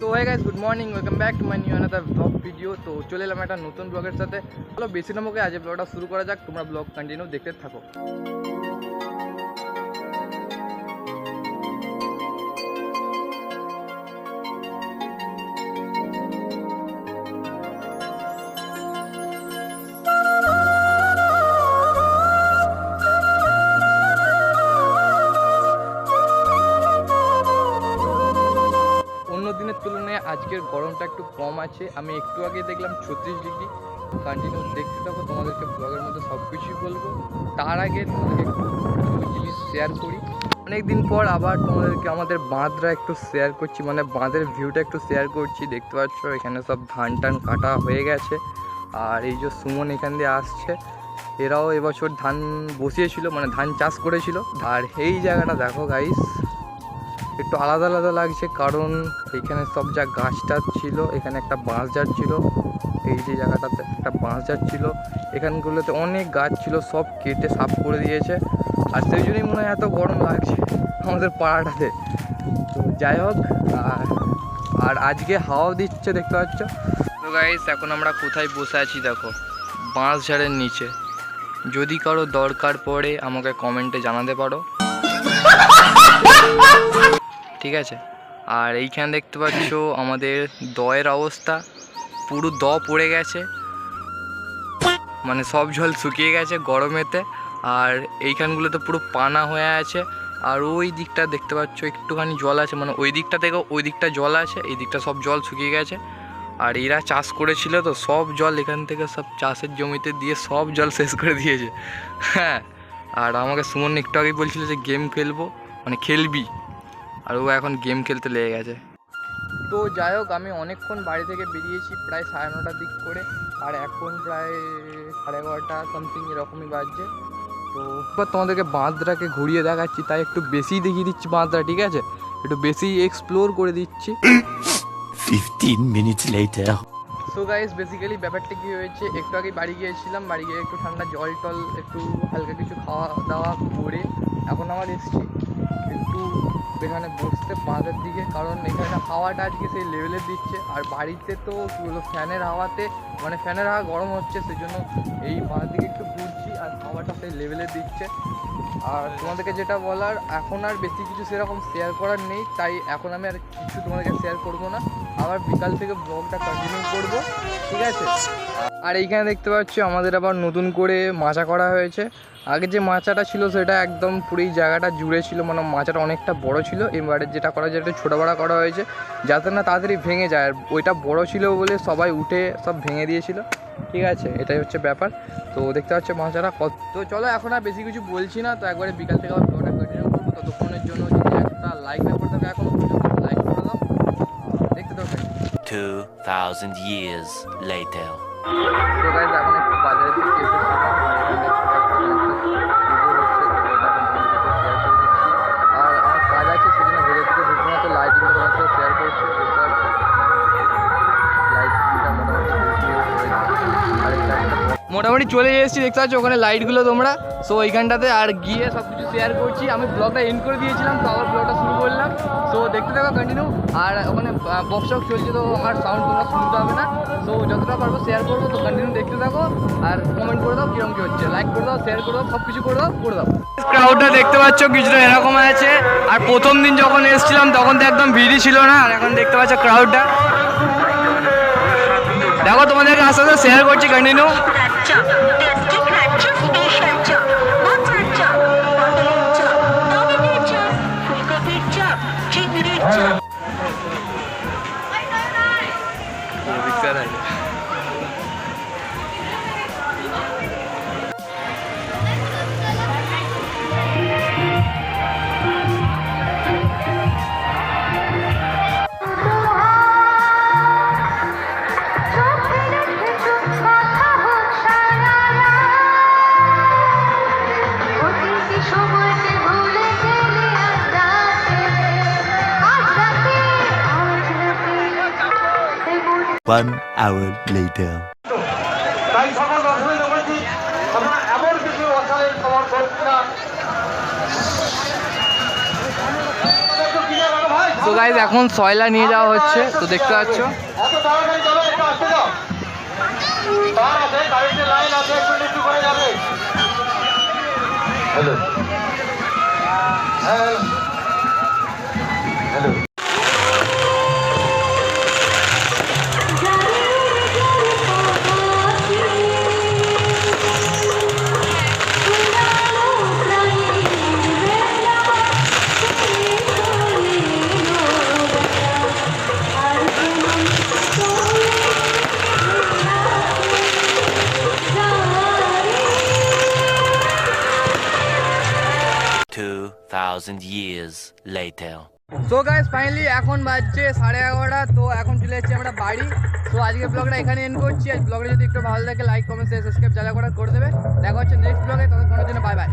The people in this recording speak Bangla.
তো hey guys, good morning, welcome back to my new another blog video. তো চলে এলাম একটা নতুন ব্লগের সাথে। চলো বেশি না মুখে আজ ব্লগটা শুরু করা যাক। তোমরা ব্লগ কন্টিনিউ দেখতে থাকো। অন্য দিনের তুলনায় আজকের গরমটা একটু কম আছে। আমি একটু আগে দেখলাম 36 ডিগ্রি। কন্টিনিউ দেখতে থাকো, তোমাদেরকে ব্লগের মধ্যে সব কিছুই বলবো। তার আগে তোমাদেরকে একটু জিনিস শেয়ার করি। অনেকদিন পর আবার তোমাদেরকে আমাদের বাঁধটা একটু শেয়ার করছি, মানে বাঁধের ভিউটা একটু শেয়ার করছি। দেখতে পাচ্ছ এখানে সব ধান টান কাটা হয়ে গেছে। আর এই যে সুমন এখান দিয়ে আসছে, এরাও এবছর ধান বসিয়েছিল, মানে ধান চাষ করেছিল। আর এই জায়গাটা দেখো গাইস, একটু আলাদা আলাদা লাগছে, কারণ এখানে সব যা গাছ টাছ ছিল, এখানে একটা বাঁশঝাড় ছিল, এই যে জায়গাটাতে একটা বাঁশঝাড় ছিল, এখানগুলোতে অনেক গাছ ছিল, সব কেটে সাফ করে দিয়েছে। আর সেই জন্যই মনে হয় এত গরম লাগছে আমাদের পাড়াটাতে। তো যাই হোক, আর আজকে হাওয়া দিচ্ছে দেখতে পাচ্ছ। তো গাইস, এখন আমরা কোথায় বসে আছি দেখো, বাঁশঝাড়ের নিচে। যদি কারো দরকার পড়ে আমাকে কমেন্টে জানাতে পারো, ঠিক আছে। আর এইখানে দেখতে পাচ্ছ আমাদের দয়ের অবস্থা, পুরো দ পড়ে গেছে, মানে সব জল শুকিয়ে গেছে গরমেতে। আর এইখানগুলোতে পুরো পানা হয়ে আছে। আর ওই দিকটা দেখতে পাচ্ছ একটুখানি জল আছে, মানে ওই দিকটা থেকে ওই দিকটা জল আছে, এই দিকটা সব জল শুকিয়ে গেছে। আর এরা চাষ করেছিল তো সব জল এখান থেকে সব চাষের জমিতে দিয়ে সব জল শেষ করে দিয়েছে। হ্যাঁ, আর আমাকে সুমন একটু আগেই বলছিল যে গেম খেলবো, মানে খেলবি, আর ও এখন গেম খেলতে লেগে গেছে। তো যাই হোক, আমি অনেকক্ষণ বাড়ি থেকে বেরিয়েছি, প্রায় 9:30 দিক করে। আর এখন প্রায় 11:30 সামথিং এরকমই বাজছে। তো এবার তোমাদেরকে বাঁধটাকে ঘুরিয়ে দেখাচ্ছি, তাই একটু বেশি দেখিয়ে দিচ্ছি বাঁধটা, ঠিক আছে, একটু বেশি এক্সপ্লোর করে দিচ্ছি। 15 minutes later. So guys, basically ব্যাপারটা কী হয়েছে, একটু আগে বাড়ি গিয়েছিলাম, বাড়ি গিয়ে একটু ঠান্ডা জল টল একটু হালকা কিছু খাওয়া দাওয়া করে এখন আমার এসছি একটু এখানে বসতে বাঁধের দিকে, কারণ এখানে হাওয়াটা আজকে সেই লেভেলের দিচ্ছে। আর বাড়িতে তো কী বলবো, ফ্যানের হাওয়াতে, মানে ফ্যানের হাওয়া গরম হচ্ছে, সেই জন্য এই বাঁধের দিকে একটু ঘুরছি, আর হাওয়াটা সেই লেভেলের দিচ্ছে। আর তোমাদেরকে যেটা বলার, এখন আর বেশি কিছু সেরকম শেয়ার করার নেই, তাই এখন আমি আর কিছু তোমাদেরকে শেয়ার করবো না। আবার বিকাল থেকে ব্লগটা কন্টিনিউ করবো, ঠিক আছে। আর এইখানে দেখতে পাচ্ছি আমাদের আবার নতুন করে মাচা করা হয়েছে। আগে যে মাচাটা ছিল সেটা একদম পুরো এই জায়গাটা জুড়ে ছিল, মানে মাচাটা অনেকটা বড় ছিল। এবারে যেটা করা যায় একটু ছোটো বড়া করা হয়েছে, যাতে না তাড়াতাড়ি ভেঙে যায়। আর ওইটা বড় ছিল বলে সবাই উঠে সব ভেঙে দিয়েছিল, ঠিক আছে, এটাই হচ্ছে ব্যাপার। তো দেখতে পাচ্ছ মাচাটা কত। তো চলো, এখন আর বেশি কিছু বলছি না, তো একবারে বিকাল থেকে আবার ব্লগটা কন্টিনিউ করবো। ততক্ষণের জন্য যদি একটা লাইক না করে থাকে এখন লাইক করে দাও, দেখতে দাও। 2000 years later. তো গাইস, এখন একটু বাজারের দিকে এসেছিলাম, আর এখানে দেখতে পাচ্ছি আর আমার কাজ আছে, সেজন্য ভেতর দিকে ঢুকবো না। তো লাইটিংটা তোমার সাথে শেয়ার করছি, বুঝতে পারছো, লাইটিংটা মোটামুটি চলে এসেছি, দেখতে পাচ্ছ ওখানে লাইটগুলো তোমরা। সো ওইখানটাতে আর গিয়ে সব কিছু শেয়ার করছি। আমি ব্লগটা এন্ড করে দিয়েছিলাম, তো আবার ব্লগটা শুরু করলাম। সো দেখতে থাকো কন্টিনিউ। আর ওখানে বক্স টক্স চলছে, তো আমার সাউন্ড তোমরা শুনতে হবে না। সো যতটা পারবো শেয়ার করবো, তো কন্টিনিউ দেখতে থাকো। আর কমেন্ট করে দাও কিরকম কী হচ্ছে, লাইক করে দাও, শেয়ার করে দাও, সব কিছু করে দাও। ক্রাউডটা দেখতে পাচ্ছ কিছুটা এরকম আছে। আর প্রথম দিন যখন এসেছিলাম তখন তো একদম ভিড়ই ছিল না, আর এখন দেখতে পাচ্ছ ক্রাউডটা দেখো। তোমাদেরকে আস্তে আস্তে শেয়ার করছি কন্টিনিউ। One hour later. তাই সকল দর্শক দেখেছি আমরা এমন কিছু অসাধারণ খবর করছি না। তো গাইজ এখন সয়লা নিয়ে যাওয়া হচ্ছে, তো দেখতে পাচ্ছ। এত তাড়াতাড়ি যাবে, একটু আসতে দাও। তার আছে, গাড়িতে লাইন আছে, একটু করে যাবে। Hello, hello, hello. Years later. So guys finally এখন বাজছে 11:30, তো এখন চলে যাচ্ছি আমরা বাড়ি। তো আজকে ব্লগটা এখানে এন্ড করছি। আজ ব্লগটা যদি একটু ভালো লাগে লাইক কমেন্ট শেয়ার সাবস্ক্রাইব যারা করে দেবে। দেখা হচ্ছে নেক্সট ব্লগে, ততক্ষণের জন্য বাই বাই।